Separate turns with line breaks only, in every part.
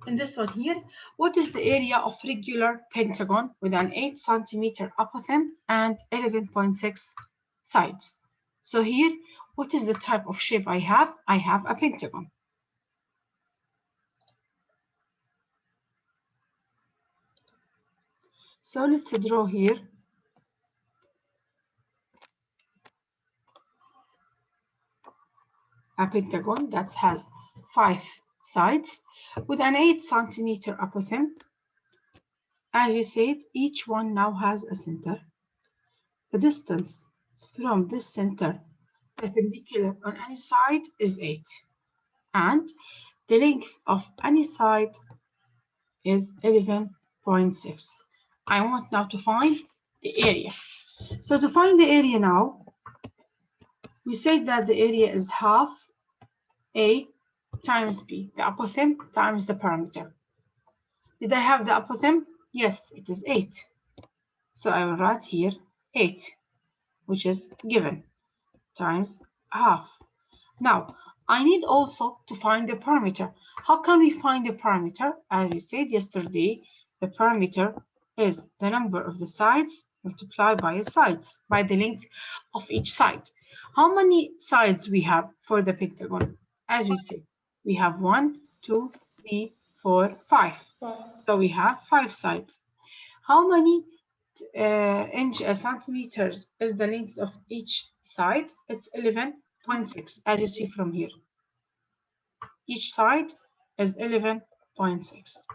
in this one here, what is the area of regular pentagon with an 8 centimeter apothem and 11.6 sides? So here, what is the type of shape I have? I have a pentagon. So let's draw here a pentagon that has 5 sides with an 8 centimeter apothem. As we said, each one now has a center. The distance from this center perpendicular on any side is 8, and the length of any side is 11.6. I want now to find the area. So to find the area now, we said that the area is half A times B, the apothem times the perimeter. Did I have the apothem? Yes, it is 8. So I will write here 8, which is given, times half. Now, I need also to find the perimeter. How can we find the perimeter? As we said yesterday, the perimeter is the number of the sides multiplied by the sides, by the length of each side. How many sides we have for the pentagon? As we said, we have 1, 2, 3, 4, 5. So we have 5 sides. How many centimeters is the length of each side? It's 11.6, as you see from here. Each side is 11.6.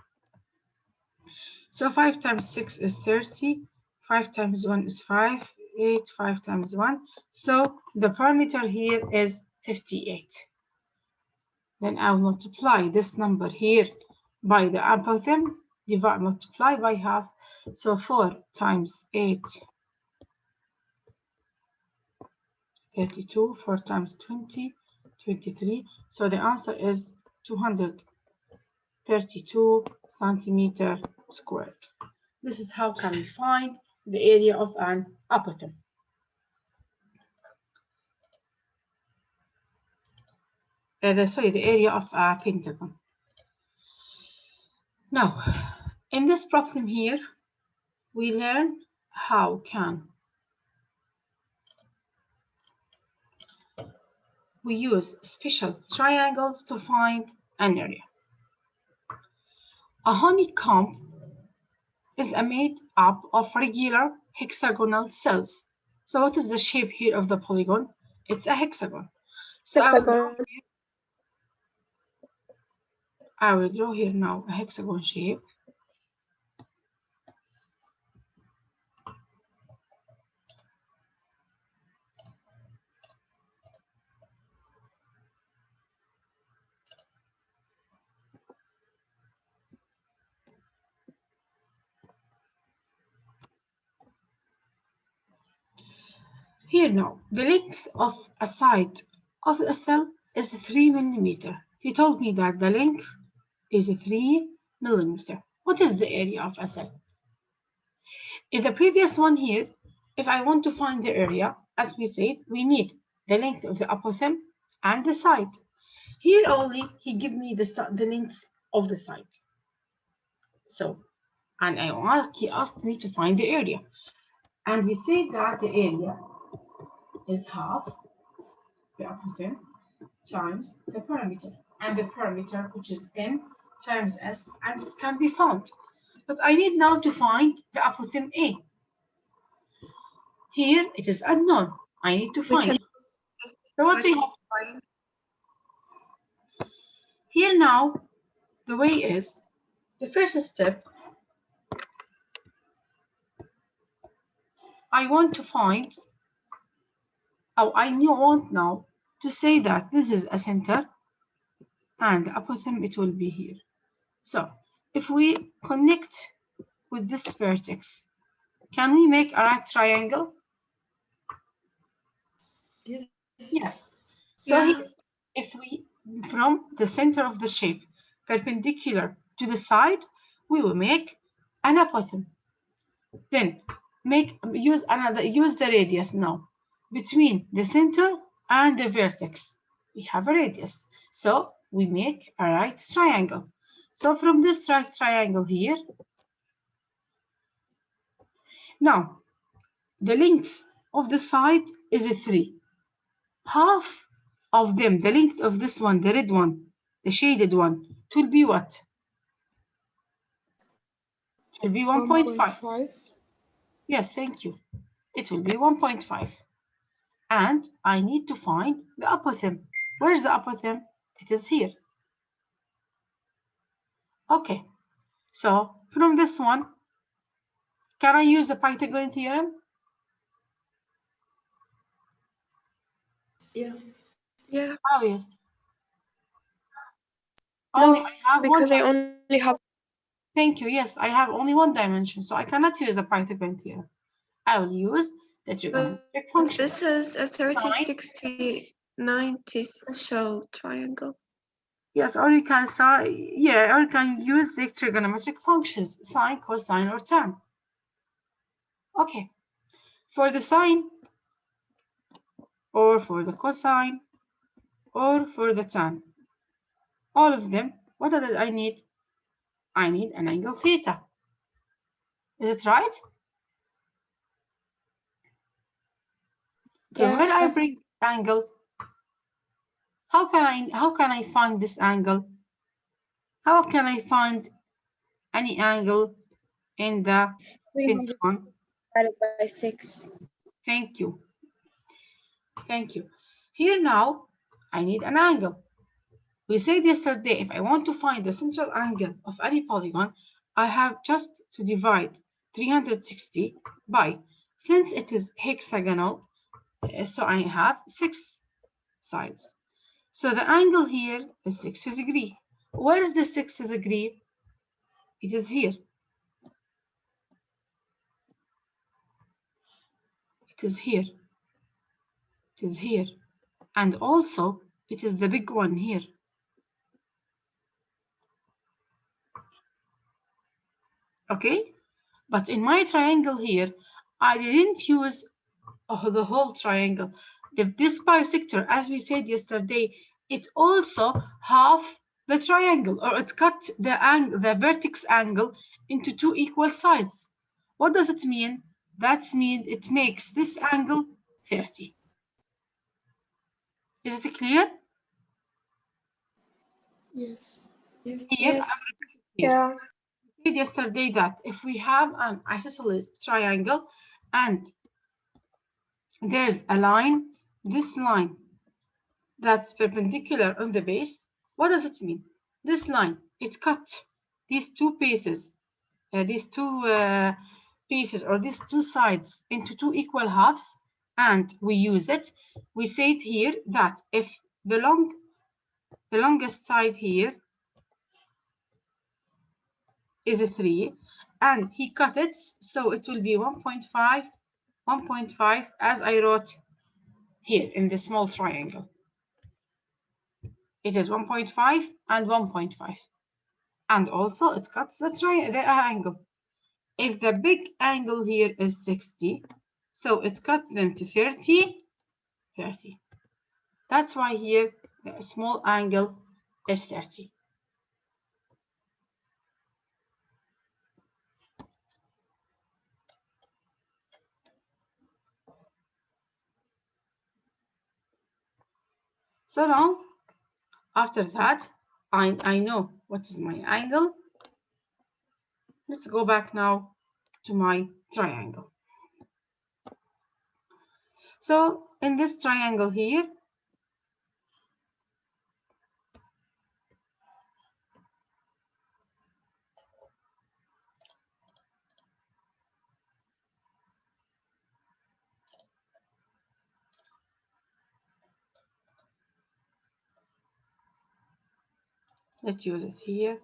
So 5 times 6 is 30. 5 times 1 is 5. 8, 5 times 1. So the perimeter here is 58. Then I'll multiply this number here by the apothem, multiply by half. So 4 times 8, 32, 4 times 20, 23. So the answer is 232 centimeter squared. This is how can we find the area of an apothem. The area of a pentagon. Now, in this problem here, we learn how can we use special triangles to find an area. A honeycomb is made up of regular hexagonal cells. So what is the shape here of the polygon? It's a hexagon. So I will draw here now a hexagon shape. Here now, the length of a side of a cell is 3 millimeter. He told me that the length is 3 millimeter. What is the area of a cell? In the previous one here, if I want to find the area, as we said, we need the length of the apothem and the side. Here only, he gave me the length of the side. So, and he asked me to find the area. And we said that the area is half the apothem times the perimeter. And the perimeter, which is n times s, and it can be found. But I need now to find the apothem A. Here it is unknown. I need to find it. So what we have here now, the way is, the first step, I want to find, I want now to say that this is a center and the apothem, it will be here. So if we connect with this vertex, can we make a right triangle?
Yes.
Yes. So here, if we, from the center of the shape, perpendicular to the side, we will make an apothem. Then use the radius now. Between the center and the vertex, we have a radius. So we make a right triangle. So from this right triangle here, now the length of the side is 3. Half of them, the length of this one, the red one, the shaded one, it will be what? It will be 1.5.
1.5.
Yes, thank you. It will be 1.5. And I need to find the apotheme. Where's the apotheme? It is here. Okay, so from this one, can I use the Pythagorean theorem?
Yeah.
Yeah.
Oh, yes.
No,
Only I have
because
one.
I only have.
Thank you. Yes, I have only one dimension, so I cannot use a Pythagorean theorem. I will use the trigonometric
But
function.
this is a 30,
Sine.
60, 90 special triangle.
Yes, or you can or you can use the trigonometric functions, sine, cosine, or tan. Okay, for the sine, or for the cosine, or for the tan, all of them, what did I need? I need an angle theta. Is it right? From where I bring angle, how can I find this angle? How can I find any angle in the
300
pentagon?
divided by 6.
Thank you. Thank you. Here now, I need an angle. We said yesterday, if I want to find the central angle of any polygon, I have just to divide 360 by, since it is hexagonal, so I have 6 sides. So the angle here is 60 degrees. Where is the 60 degrees? It is here. It is here. It is here. And also, it is the big one here. Okay? But in my triangle here, I didn't use the whole triangle. If this bisector, as we said yesterday, it's also half the triangle, or it cut the vertex angle into 2 equal sides. What does it mean? That means it makes this angle 30. Is it clear?
Yes.
Here,
Yes.
here.
Yeah.
We said yesterday that if we have an isosceles triangle and there's a line, this line that's perpendicular on the base, what does it mean? This line, it cut these two pieces, pieces or these two sides into 2 equal halves, and we use it. We said here that if the longest side here is a 3, and he cut it, so it will be 1.5, 1.5, as I wrote here in the small triangle. It is 1.5 and 1.5. And also it cuts the angle. If the big angle here is 60, so it cuts them to 30, 30. That's why here the small angle is 30. So now, after that, I know what is my angle. Let's go back now to my triangle. So in this triangle here, let's use it here.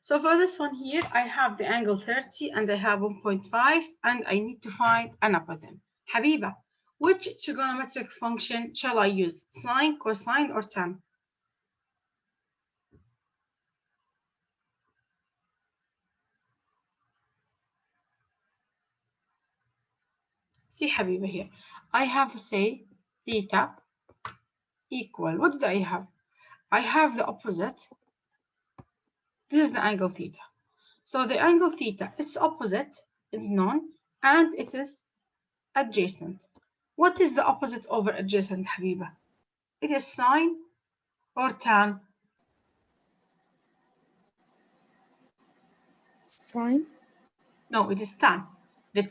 So for this one here, I have the angle 30 and I have 1.5 and I need to find an apothem. Habiba, which trigonometric function shall I use? Sine, cosine, or tan? See Habiba here. I have, say, theta equal, what did I have? I have the opposite. This is the angle theta. So the angle theta, its opposite is known and it is adjacent. What is the opposite over adjacent, Habiba? It is sine or tan?
Sine.
No, it is tan. The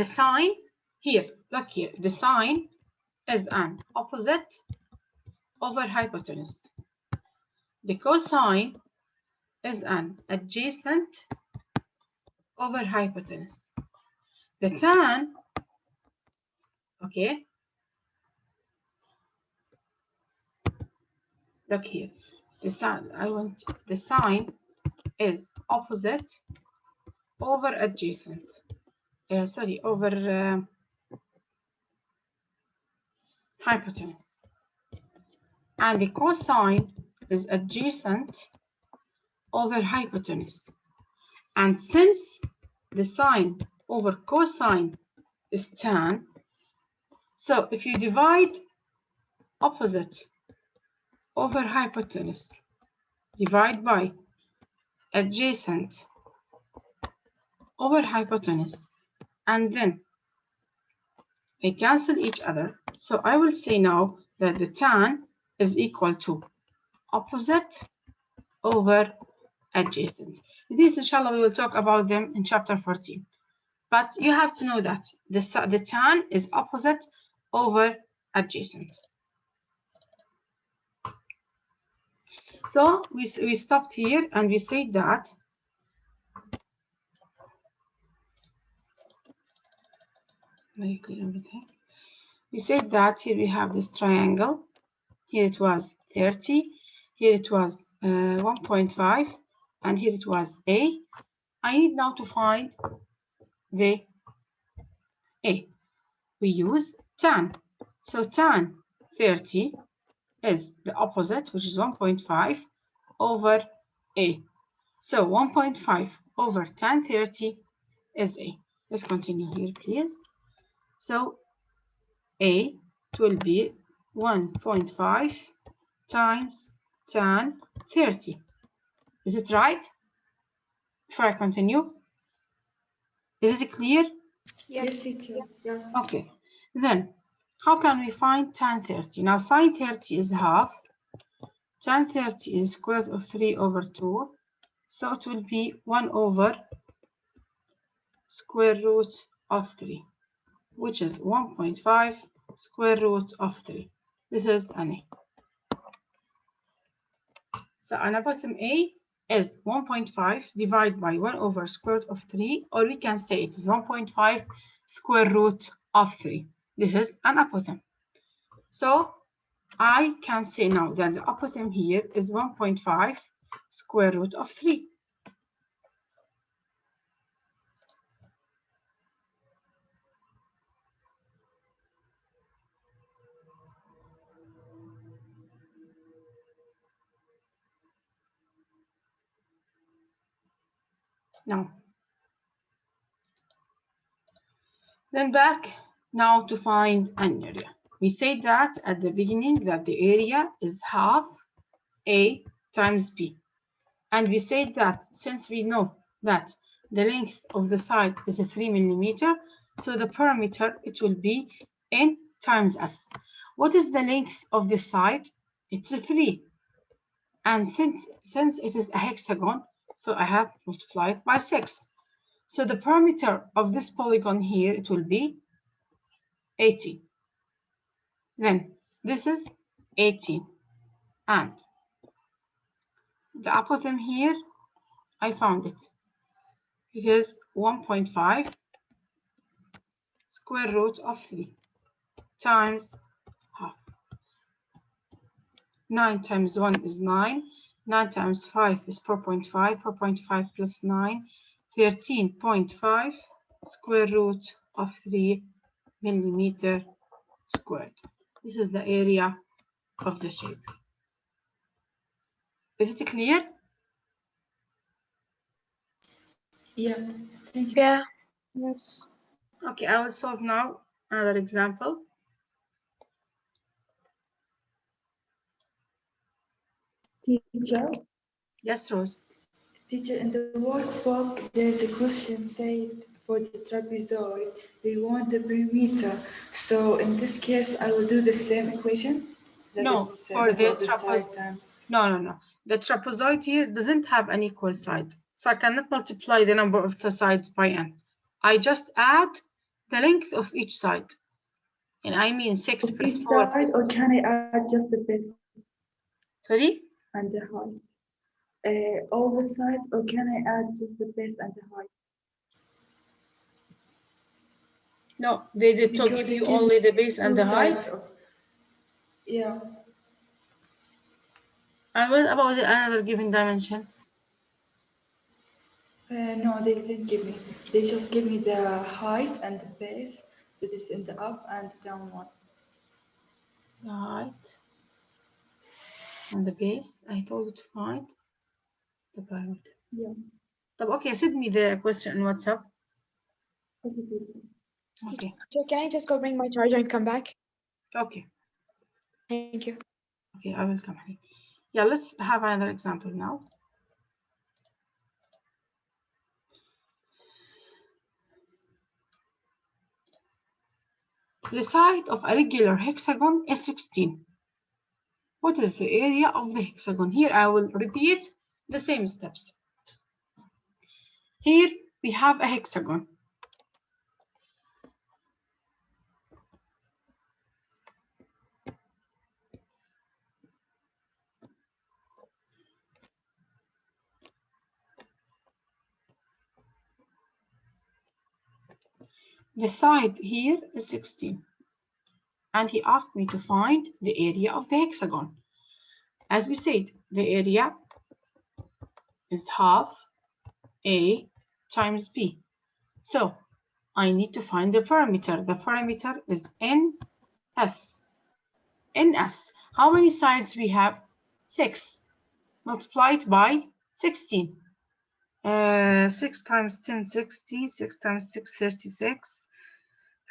sine here, look here, the sine is an opposite over hypotenuse. The cosine is an adjacent over hypotenuse. The tan, okay, look here. The sine is opposite over adjacent. Over hypotenuse. And the cosine is adjacent over hypotenuse. And since the sine over cosine is tan, so if you divide opposite over hypotenuse, divide by adjacent over hypotenuse, and then they cancel each other. So I will say now that the tan is equal to opposite over adjacent. These, inshallah, we will talk about them in chapter 14. But you have to know that the tan is opposite over adjacent. So we stopped here and we said that very clear everything. We said that here we have this triangle. Here it was 30. Here it was 1.5. And here it was A. I need now to find the A. We use tan. So tan 30 is the opposite, which is 1.5 over A. So 1.5 over tan 30 is A. Let's continue here, please. So A will be 1.5 times tan 30. Is it right? Before I continue, is it clear?
Yes, teacher. Yeah.
Okay. Then, how can we find tan 30? Now, sine 30 is half. Tan 30 is square root of 3 over 2. So it will be 1 over square root of 3, which is 1.5 square root of 3. This is an A. So an apothem A is 1.5 divided by 1 over square root of 3, or we can say it is 1.5 square root of 3. This is an apothem. So I can say now that the apothem here is 1.5 square root of 3. Now, then back now to find an area. We said that at the beginning that the area is half A times B. And we said that since we know that the length of the side is 3 millimeter, so the perimeter, it will be N times S. What is the length of the side? It's 3. And since it is a hexagon, so I have multiplied by 6. So the perimeter of this polygon here, it will be 80. Then this is 18. And the apothem here, I found it. It is 1.5 square root of 3 times half. 9 times 1 is 9. 9 times 5 is 4.5. 4.5 plus 9, 13.5 square root of 3 millimeter squared. This is the area of the shape. Is it clear?
Yeah. Thank you.
Yeah. Yes.
Okay, I will solve now another example.
Teacher,
Yes, Rose.
teacher, in the workbook, there's a question said for the trapezoid, they want the perimeter. So in this case, I will do the same equation that
No,
it's
for
number
the
of the side
trapezoid.
times.
No. The trapezoid here doesn't have an equal side. So I cannot multiply the number of the sides by n. I just add the length of each side. And I mean 6
Of
plus
each
4
side,
plus...
or can I add just the base
Sorry?
and the height? All the sides, or can I add just the base and the height?
No, they did to
Because
give
they
you
give
only the
me
base and
two
the height.
sides of, yeah.
And what about the another given dimension?
No, they didn't give me. They just give me the height and the base that is in the up and down one.
The height and the base. I told you to find the parameter.
Yeah.
Okay, send me the question on WhatsApp.
Okay, teacher.
Okay.
Teacher, can I just go bring my charger and come back?
Okay.
Thank you.
Okay, I will come here. Yeah, let's have another example now. The side of a regular hexagon is 16. What is the area of the hexagon? Here I will repeat the same steps. Here we have a hexagon. The side here is 16. And he asked me to find the area of the hexagon. As we said, the area is half A times B. So I need to find the parameter. The parameter is NS. NS. How many sides we have? 6 multiplied by 16. 6 times 10, 60. 6 times 6, 36.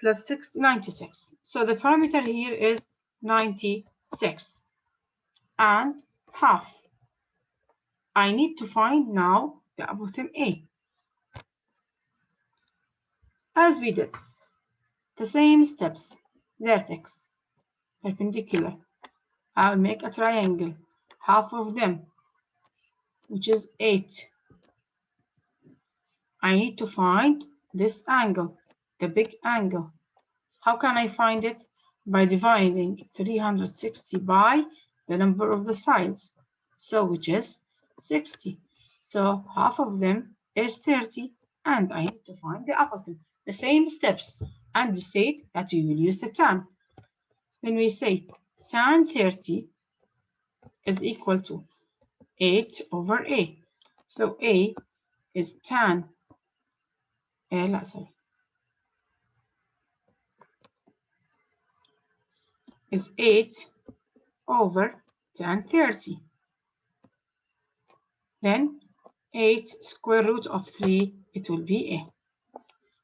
Plus 6, 96. So the parameter here is 96. And half. I need to find now the apotheme A. As we did, the same steps. Vertex, perpendicular. I'll make a triangle. Half of them, which is 8. I need to find this angle, the big angle. How can I find it? By dividing 360 by the number of the sides. So which is 60. So half of them is 30. And I need to find the apotheme. The same steps. And we said that we will use the tan. When we say tan 30 is equal to 8 over A. So A is tan, is 8 over tan 30. Then 8 square root of 3, it will be A.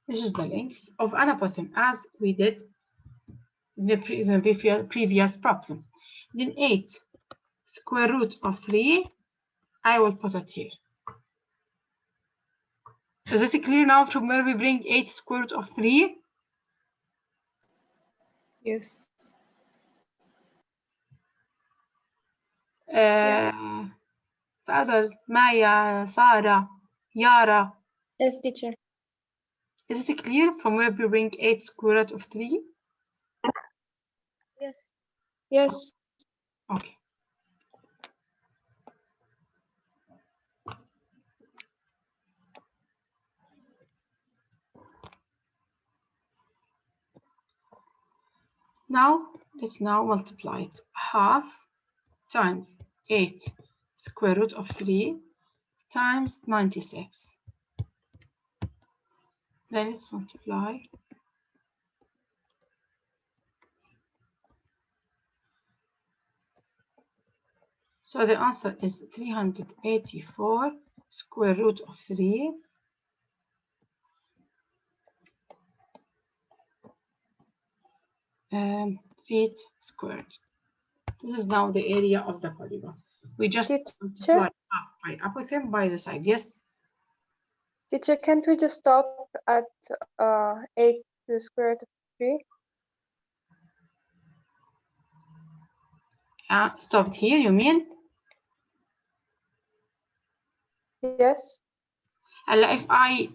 This is the length of an apotheme as we did the previous problem. Then 8 square root of 3, I will put it here. Is it clear now from where we bring 8 square root of 3?
Yes.
The others, Maya, Sarah, Yara.
Yes, teacher.
Is it clear from where we bring 8 square root of 3?
Yes. Yes.
Okay. Now, let's now multiply it. Half times 8 square root of 3 times 96. Then let's multiply. So the answer is 384 square root of 3 feet squared. This is now the area of the polygon. We just multiply half by apothem by the side. Yes?
Teacher, can't we just stop at 8 to the square root of 3?
Stopped here, you mean?
Yes.
If I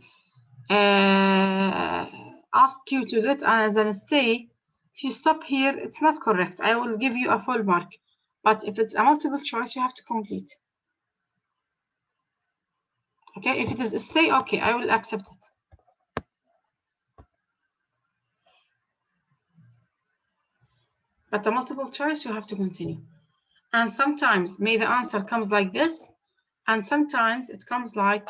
ask you to do it as an essay, if you stop here, it's not correct. I will give you a full mark. But if it's a multiple choice, you have to complete. Okay, if it is essay, okay, I will accept it. But the multiple choice, you have to continue. And sometimes the answer comes like this, and sometimes it comes like,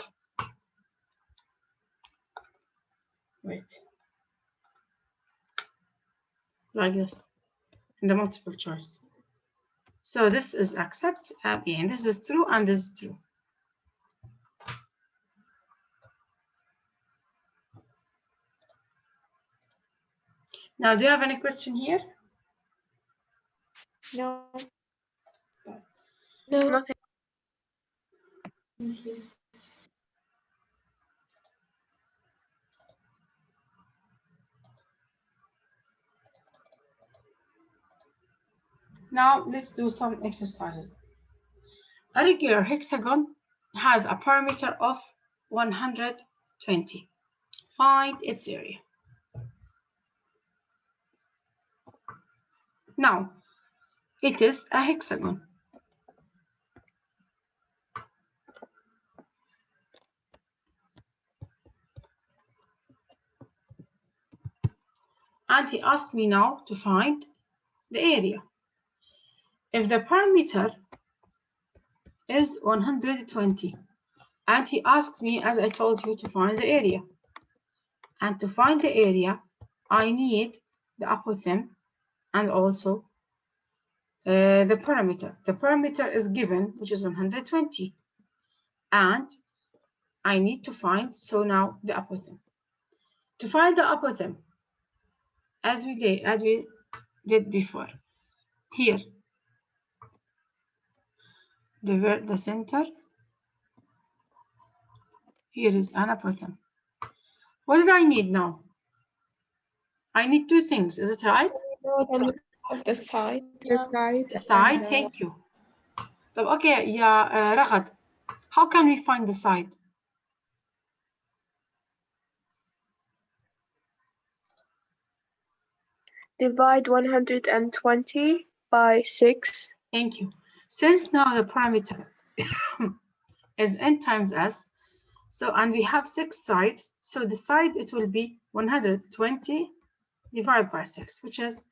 like this, in the multiple choice. So this is accept, and this is true, and this is true. Now, do you have any question here?
No. No. Nothing.
Now, let's do some exercises. A regular hexagon has a perimeter of 120. Find its area. Now, it is a hexagon. And he asked me now to find the area. If the perimeter is 120, and he asked me, as I told you, to find the area. And to find the area, I need the apothem and also the perimeter. The perimeter is given, which is 120. And I need to find, so now the apothem. To find the apothem, as we did before, here, the center, here is an apothem. What did I need now? I need two things, is it right?
The side.
The side, thank you. Okay, yeah, Ragad, how can we find the side?
Divide 120 by 6.
Thank you. Since now the parameter is n times s, so and we have 6 sides, so the side it will be 120 divided by 6, which is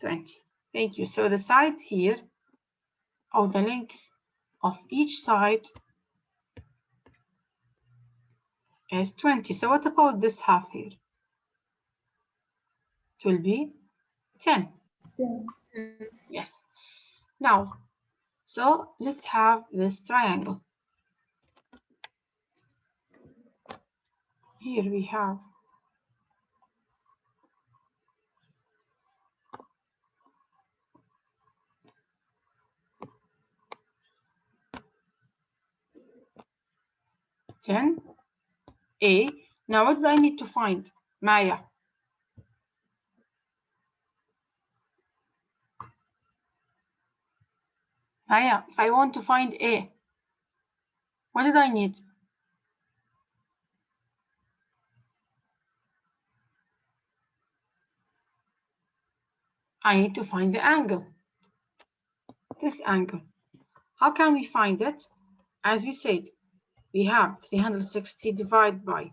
20. Thank you. So the side here, or the length of each side is 20. So what about this half here? It will be 10.
Yeah.
Yes. Now, so let's have this triangle. Here we have A. Now what do I need to find? Maya. Maya, if I want to find A, what did I need? I need to find the angle. This angle. How can we find it? As we said, we have 360 divided by.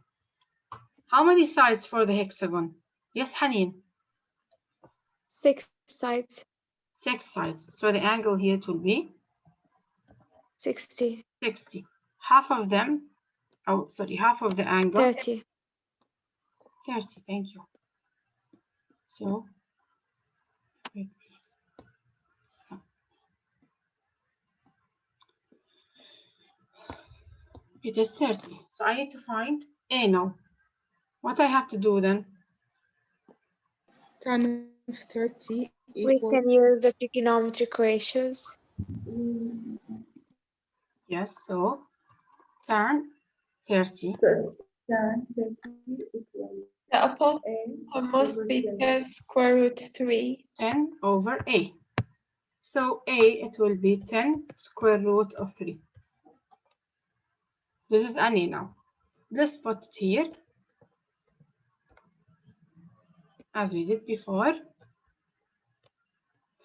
How many sides for the hexagon? Yes, Hanin?
6 sides.
6 sides. So the angle here it will be
60.
60. Half of them, oh, sorry, half of the angle.
30.
30, thank you. So, wait, please. It is 30. So I need to find A now. What I have to do then?
Tan of 30
We
equals
can use the trigonometric ratios.
Yes, so tan 30.
Tan 30 equals
The opposite
A
must be
over
10 square root 3.
10 over A. So A, it will be 10 square root of 3. This is an A now. Let's put it here, as we did before.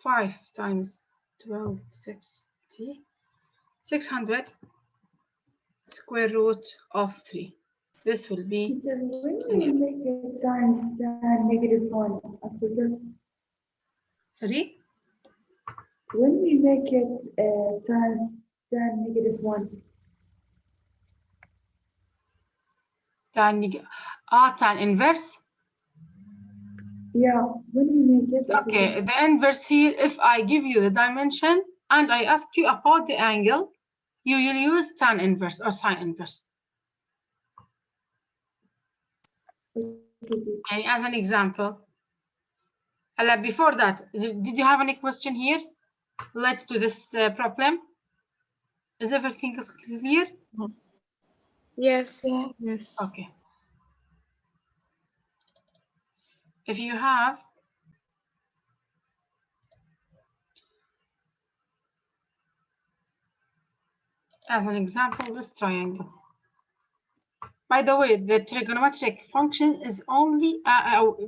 5 times 12, 60, 600 square root of 3. This will be,
Teacher, when we make it times tan -1 after that,
sorry,
when we make it times tan -1,
tan inverse.
yeah, when we make it
Okay, the inverse here, if I give you the dimension and I ask you about the angle, you will use tan inverse or sine inverse. Okay, as an example. Before that, did you have any question here related to this problem? Is everything clear?
Yes.
yes.
Okay. If you have as an example this triangle. By the way, the trigonometric function is only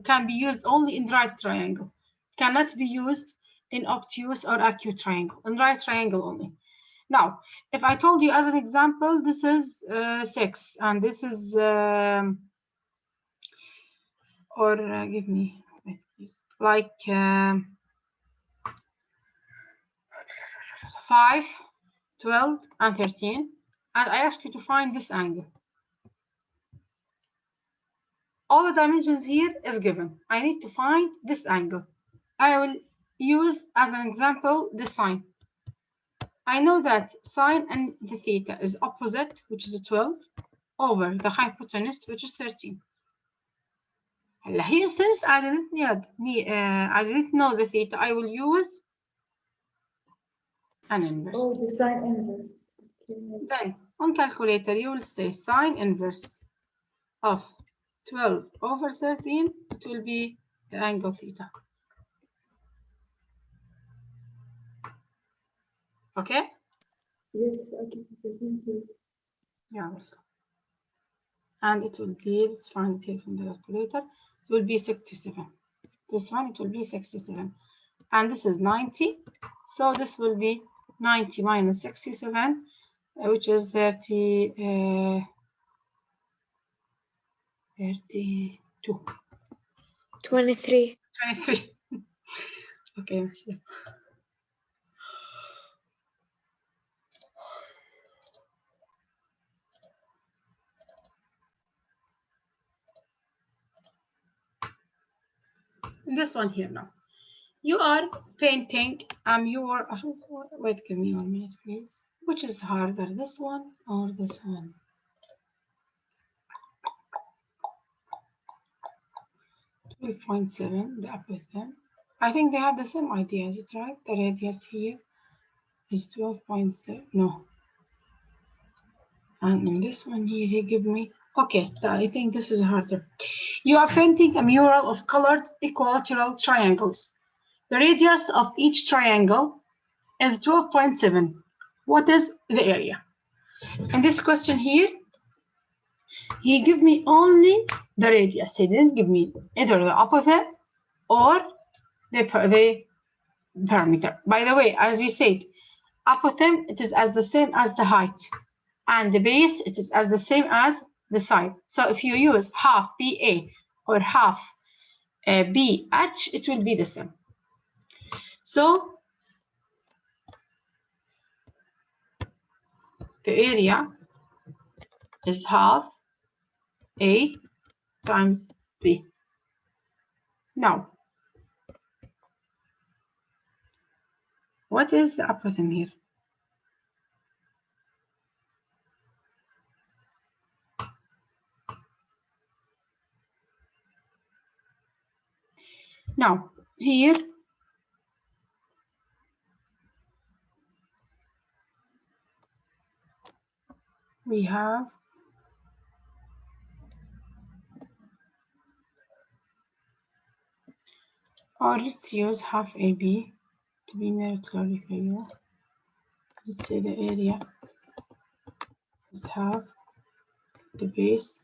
can be used only in right triangle. Cannot be used in obtuse or acute triangle. In right triangle only. Now, if I told you as an example, this is 6 and this is give me, wait, please, like 5, 12, and 13, and I ask you to find this angle. All the dimensions here is given. I need to find this angle. I will use as an example the sine. I know that sine and the theta is opposite, which is 12, over the hypotenuse, which is 13. Here, since I didn't know the theta, I will use an inverse.
oh, the sine inverse. Okay.
Then on calculator, you will say sine inverse of 12 over 13. It will be the angle theta. Okay?
Yes, okay, teacher, thank you.
Yeah, welcome. And it will be, let's find it here from the calculator. It will be 67. This one, it will be 67. And this is 90. So this will be 90 minus 67, which is 32.
23.
23. Okay. This one here now. You are painting a mural. Wait, give me 1 minute, please. Which is harder, this one or this one? .7, the upper them. I think they have the same idea, is it right? The radius here is 12.7. No. And in this one here, he give me. Okay, I think this is harder. You are painting a mural of colored equilateral triangles. The radius of each triangle is 12.7. What is the area? In this question here, he gave me only the radius. He didn't give me either the opposite or the parameter. By the way, as we said, apothem, it is as the same as the height, and the base, it is as the same as the side. So if you use half BA or half BH, it will be the same. So the area is half A times B. Now, what is the apothem here? Now, here we have or let's use half AB to be more clearly for you. Let's say the area is half the base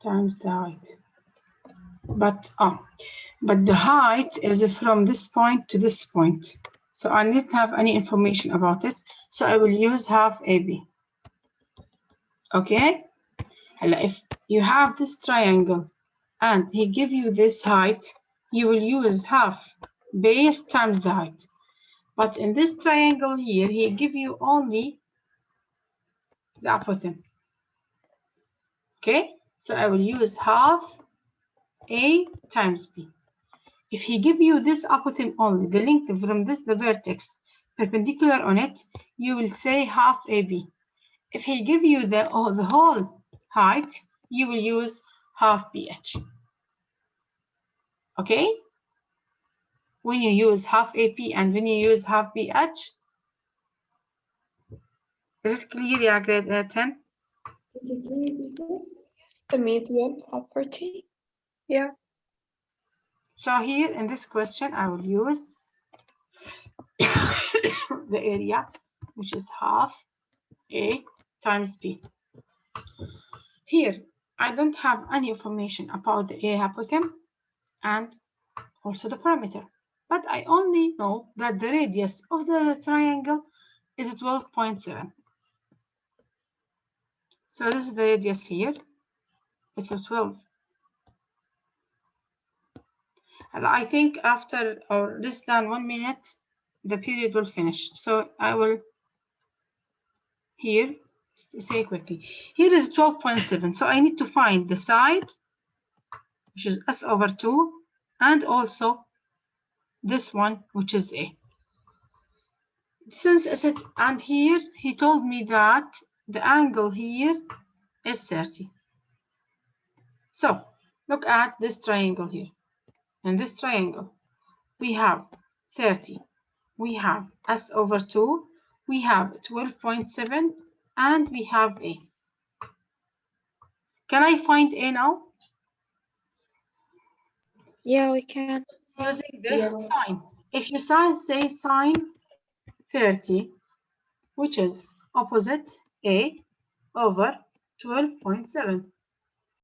times the height. But the height is from this point to this point. So I didn't have any information about it. So I will use half AB. Okay? If you have this triangle and he give you this height, you will use half base times the height. But in this triangle here, he give you only the apothem. Okay? So I will use half A times B. If he give you this apothem only, the length from this, the vertex perpendicular on it, you will say half AB. If he give you the whole height, you will use half BH. Okay? When you use half AP and when you use half BH, is it clear, yeah, grade 10?
The median property.
Yeah.
So here in this question, I will use the area, which is half A times B. Here, I don't have any information about the A apothem and also the parameter, but I only know that the radius of the triangle is 12.7. So this is the radius here. It's a 12. And I think after or less than 1 minute, the period will finish. So I will here say quickly. Here is 12.7. So I need to find the side, which is S over 2, and also this one, which is A. Since I said, and here he told me that the angle here is 30. So look at this triangle here. In this triangle, we have 30. We have S over 2. We have 12.7. And we have A. Can I find A now?
Yeah, we can.
Using the sign. If you say sine 30, which is opposite A over 12.7.